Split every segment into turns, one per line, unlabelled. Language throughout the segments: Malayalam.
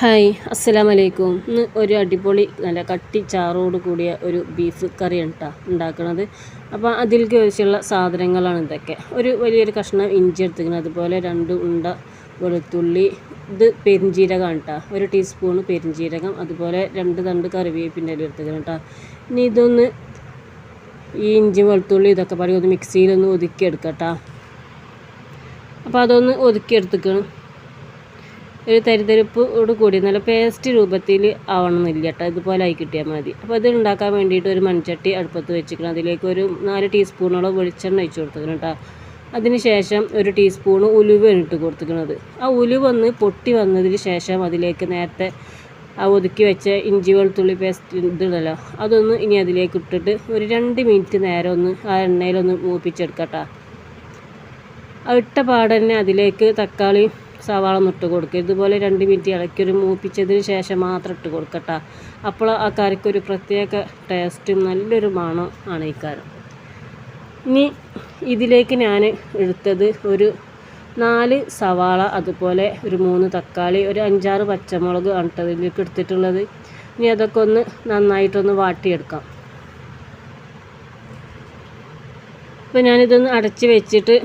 ഹായ് അസ്സലാമലൈക്കും. ഇന്ന് ഒരു അടിപൊളി നല്ല കട്ടി ചാറോട് കൂടിയ ഒരു ബീഫ് കറിയാണ് കേട്ടോ ഉണ്ടാക്കുന്നത്. അപ്പോൾ അതിലേക്ക് ആവശ്യമുള്ള സാധനങ്ങളാണ് ഇതൊക്കെ. ഒരു വലിയൊരു കഷ്ണം ഇഞ്ചി എടുത്തിരിക്കുന്നത്, അതുപോലെ 2 ഉണ്ട വെളുത്തുള്ളി, ഇത് പെരിഞ്ജീരകമാണ് കേട്ടോ, 1 ടീസ്പൂണ് പെരിഞ്ജീരകം, അതുപോലെ 2 തണ്ട് കറിവേപ്പിൻ്റെ ഇല എടുത്തിരിക്കണം കേട്ടോ. ഇനി ഇതൊന്ന് ഈ ഇഞ്ചി വെളുത്തുള്ളി ഇതൊക്കെ പറയും ഒന്ന് മിക്സിയിലൊന്ന് ഒതുക്കിയെടുക്കാം കേട്ടോ. അപ്പോൾ അതൊന്ന് ഒതുക്കിയെടുത്തിക്കണം. ഒരു തരിതരിപ്പോട് കൂടി നല്ല പേസ്റ്റ് രൂപത്തിൽ ആവണമെന്നില്ല കേട്ടോ, ഇതുപോലെ ആയി കിട്ടിയാൽ മതി. അപ്പോൾ ഇത് ഉണ്ടാക്കാൻ വേണ്ടിയിട്ട് ഒരു മൺചട്ടി അടുപ്പത്ത് വെച്ചിരിക്കണം. അതിലേക്ക് ഒരു 4 ടീസ്പൂണോളം വെളിച്ചെണ്ണ ഒഴിച്ച് കൊടുത്തിരിക്കണം കേട്ടോ. അതിന് ശേഷം 1 ടീസ്പൂണ് ഉലുവ ഇട്ട് കൊടുത്തിരിക്കുന്നത്. ആ ഉലുവ ഒന്ന് പൊട്ടി വന്നതിന് ശേഷം അതിലേക്ക് നേരത്തെ ആ ഒതുക്കി വെച്ച ഇഞ്ചി വെളുത്തുള്ളി പേസ്റ്റ് ഇതുണ്ടല്ലോ, അതൊന്ന് ഇനി അതിലേക്ക് ഇട്ടിട്ട് ഒരു 2 മിനിറ്റ് നേരം ഒന്ന് ആ എണ്ണയിലൊന്ന് മൂപ്പിച്ചെടുക്കാം കേട്ടോ. ആ ഇട്ട പാടന്നെ അതിലേക്ക് തക്കാളി സവാള ഇട്ട് കൊടുക്കുക. ഇതുപോലെ 2 മിനിറ്റ് ഇളക്കി മൂപ്പിച്ചതിന് ശേഷം മാത്രം ഇട്ട് കൊടുക്കട്ടോ. അപ്പോൾ ആ കറിക്കൊരു പ്രത്യേക ടേസ്റ്റും നല്ലൊരു മണം ആണ് ഈ കറി. ഇനി ഇതിലേക്ക് ഞാൻ എടുത്തത് ഒരു 4 സവാള, അതുപോലെ ഒരു 3 തക്കാളി, ഒരു 5-6 പച്ചമുളക് ആണ് ഇതിലേക്ക് എടുത്തിട്ടുള്ളത്. ഇനി അതൊക്കെ ഒന്ന് നന്നായിട്ടൊന്ന് വാട്ടിയെടുക്കാം. അപ്പോൾ ഞാനിതൊന്ന് അടച്ച് വെച്ചിട്ട്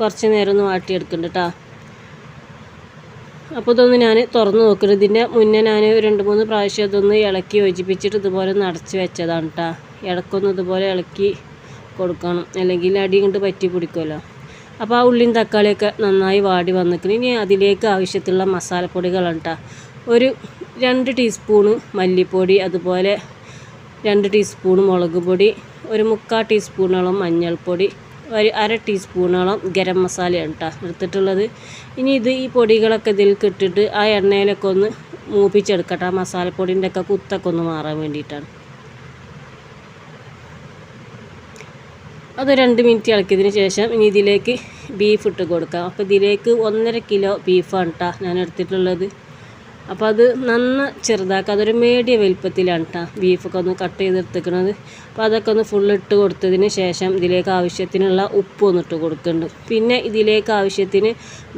കുറച്ച് നേരം ഒന്ന് വാട്ടിയെടുക്കുന്നുണ്ട് കേട്ടോ. അപ്പോൾ ഇതൊന്ന് ഞാൻ തുറന്ന് നോക്കുന്നത്. ഇതിൻ്റെ മുന്നേ ഞാൻ 2-3 പ്രാവശ്യം ഇതൊന്ന് ഇളക്കി യോജിപ്പിച്ചിട്ട് ഇതുപോലെ ഒന്ന് അടച്ച് വെച്ചതാണ് കേട്ടോ. ഇടക്കൊന്ന് ഇതുപോലെ ഇളക്കി കൊടുക്കണം, അല്ലെങ്കിൽ അടി കൊണ്ട് പറ്റി പിടിക്കുമല്ലോ. അപ്പോൾ ആ ഉള്ളിയും തക്കാളിയൊക്കെ നന്നായി വാടി വന്നിക്കണം. ഇനി അതിലേക്ക് ആവശ്യത്തിലുള്ള മസാലപ്പൊടികളാണ് കേട്ടോ. ഒരു 2 ടീസ്പൂണ് മല്ലിപ്പൊടി, അതുപോലെ 2 ടീസ്പൂണ് മുളക് പൊടി, ഒരു 3/4 ടീസ്പൂണോളം മഞ്ഞൾപ്പൊടി, ഒരു 1/2 ടീസ്പൂണോളം ഗരം മസാലയാണ് കേട്ടോ എടുത്തിട്ടുള്ളത്. ഇനി ഈ പൊടികളൊക്കെ ഇതിലേക്ക് ഇട്ടിട്ട് ആ എണ്ണയിലൊക്കെ ഒന്ന് മൂപ്പിച്ചെടുക്കട്ടെ. മസാലപ്പൊടിൻ്റെ ഒക്കെ കുത്തൊക്കെ ഒന്ന് മാറാൻ വേണ്ടിയിട്ടാണ്. അത് 2 മിനിറ്റ് ഇളക്കിയതിന് ശേഷം ഇനി ഇതിലേക്ക് ബീഫ് ഇട്ട് കൊടുക്കാം. അപ്പോൾ ഇതിലേക്ക് 1.5 കിലോ ബീഫാണ് കേട്ടോ ഞാൻ എടുത്തിട്ടുള്ളത്. അപ്പോൾ അത് ചെറുതാക്കുക. അതൊരു മീഡിയം വലുപ്പത്തിലാണ് കേട്ടോ ബീഫൊക്കെ ഒന്ന് കട്ട് ചെയ്തെടുത്തിക്കുന്നത്. അപ്പോൾ അതൊക്കെ ഒന്ന് ഇട്ട് കൊടുത്തതിന് ശേഷം ഇതിലേക്ക് ആവശ്യത്തിനുള്ള ഉപ്പ് ഒന്നിട്ട് കൊടുക്കുന്നുണ്ട്. പിന്നെ ഇതിലേക്ക് ആവശ്യത്തിന്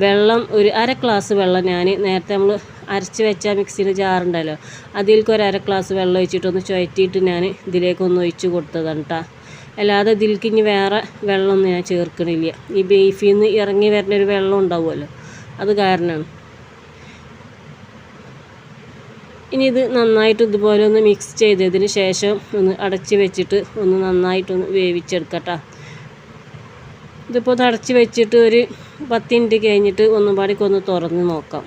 വെള്ളം, ഒരു 1/2 ഗ്ലാസ് വെള്ളം ഞാൻ നേരത്തെ നമ്മൾ അരച്ച് വെച്ച മിക്സിൻ്റെ ജാറുണ്ടല്ലോ, അതിലേക്ക് ഒരു 1/2 ഗ്ലാസ് വെള്ളം ഒഴിച്ചിട്ടൊന്ന് ചുഴറ്റിയിട്ട് ഞാൻ ഇതിലേക്കൊന്ന് ഒഴിച്ച് കൊടുത്തതാണ് കേട്ടോ. അല്ലാതെ ഇതിലേക്ക് ഇനി വേറെ വെള്ളമൊന്നും ഞാൻ ചേർക്കണില്ല. ഈ ബീഫിൽ നിന്ന് ഇറങ്ങി വരുന്ന ഒരു വെള്ളം ഉണ്ടാവുമല്ലോ, അത് കാരണമാണ്. ഇനി ഇത് നന്നായിട്ട് ഇതുപോലെ ഒന്ന് മിക്സ് ചെയ്തതിന് ശേഷം ഒന്ന് അടച്ച് വെച്ചിട്ട് ഒന്ന് നന്നായിട്ടൊന്ന് വേവിച്ചെടുക്കട്ടോ. ഇതിപ്പോൾ ഒന്ന് അടച്ച് വെച്ചിട്ട് ഒരു 10 മിനിറ്റ് കഴിഞ്ഞിട്ട് ഒന്നും പാടിക്കൊന്ന് തുറന്ന് നോക്കാം.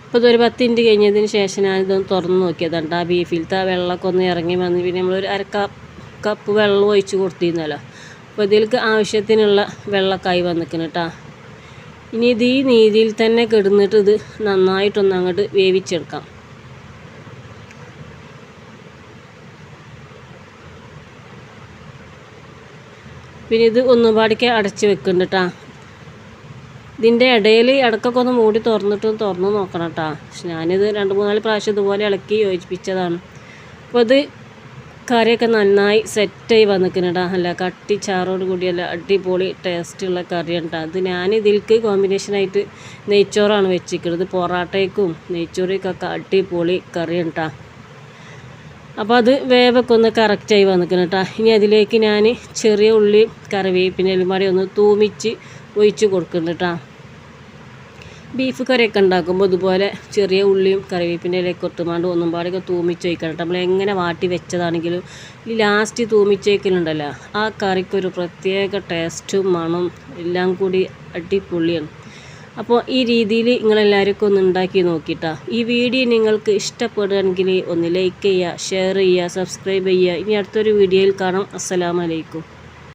അപ്പോൾ ഇതൊരു 10 മിനിറ്റ് കഴിഞ്ഞതിന് ശേഷം ഞാനിതൊന്ന് തുറന്ന് നോക്കിയതാണ്. ആ ബീഫിലത്തെ വെള്ളമൊക്കെ ഒന്ന് ഇറങ്ങി വന്ന് പിന്നെ നമ്മളൊരു 1/2 കപ്പ് വെള്ളം ഒഴിച്ച് കൊടുത്തിരുന്നല്ലോ. അപ്പോൾ ഇതിലേക്ക് ആവശ്യത്തിനുള്ള വെള്ളമൊക്കെ വന്നിക്കണം കേട്ടോ. ഇനി ഇത് ഈ നീതിയിൽ തന്നെ കിടന്നിട്ട് ഇത് നന്നായിട്ടൊന്ന് അങ്ങോട്ട് വേവിച്ചെടുക്കാം. പിന്നെ ഇത് ഒന്നുപാടിക്ക് അടച്ച് വെക്കുന്നുണ്ട് കേട്ടോ. ഇതിൻ്റെ ഇടയിൽ ഇടക്കൊക്കെ ഒന്ന് മൂടി തുറന്ന് നോക്കണം കേട്ടോ. ഞാനിത് 2-3 പ്രാവശ്യം ഇതുപോലെ ഇളക്കി യോജിപ്പിച്ചതാണ്. അപ്പോൾ ഇത് കറിയൊക്കെ നന്നായി സെറ്റായി വന്നിക്കുന്നുണ്ടാ. നല്ല കട്ടി ചാറോട് കൂടിയല്ല അടിപൊളി ടേസ്റ്റുള്ള കറിയാണ് കേട്ടോ. അത് ഞാൻ ഇതിലേക്ക് കോമ്പിനേഷനായിട്ട് നെയ്ച്ചോറാണ് വെച്ചിരിക്കുന്നത്. പൊറാട്ടയ്ക്കും നെയ്ച്ചോറിക്കൊക്കെ അടിപൊളി കറിയാണ് കേട്ടോ. അപ്പോൾ അത് വേവൊക്കെ ഒന്ന് കറക്റ്റായി വന്നിക്കണം കേട്ടോ. ഇനി അതിലേക്ക് ഞാൻ ചെറിയ ഉള്ളി കറിവേപ്പിൻ്റെ എലുമാടി ഒന്ന് തൂമിച്ച് ഒഴിച്ച് കൊടുക്കുന്നുണ്ട് കേട്ടോ. ബീഫ് കറിയൊക്കെ ഉണ്ടാക്കുമ്പോൾ ഇതുപോലെ ചെറിയ ഉള്ളിയും കറിവേപ്പിൻ്റെ ഇലയൊക്കെ ഇട്ടുകൊണ്ട് ഒന്നും പാടൊക്കെ തൂമിച്ച് വയ്ക്കണം കേട്ടോ. നമ്മൾ എങ്ങനെ വാട്ടി വെച്ചതാണെങ്കിലും ഈ ലാസ്റ്റ് തൂമിച്ച് വയ്ക്കലുണ്ടല്ലോ, ആ കറിക്കൊരു പ്രത്യേക ടേസ്റ്റും മണം എല്ലാം കൂടി അടിപൊളിയാണ്. അപ്പോൾ ഈ രീതിയിൽ നിങ്ങളെല്ലാവർക്കും ഒന്ന് ഉണ്ടാക്കി നോക്കിയിട്ടാ. ഈ വീഡിയോ നിങ്ങൾക്ക് ഇഷ്ടപ്പെടുകയാണെങ്കിൽ ഒന്ന് ലൈക്ക് ചെയ്യുക, ഷെയർ ചെയ്യുക, സബ്സ്ക്രൈബ് ചെയ്യുക. ഇനി അടുത്തൊരു വീഡിയോയിൽ കാണാം. അസ്സലാമു അലൈക്കും.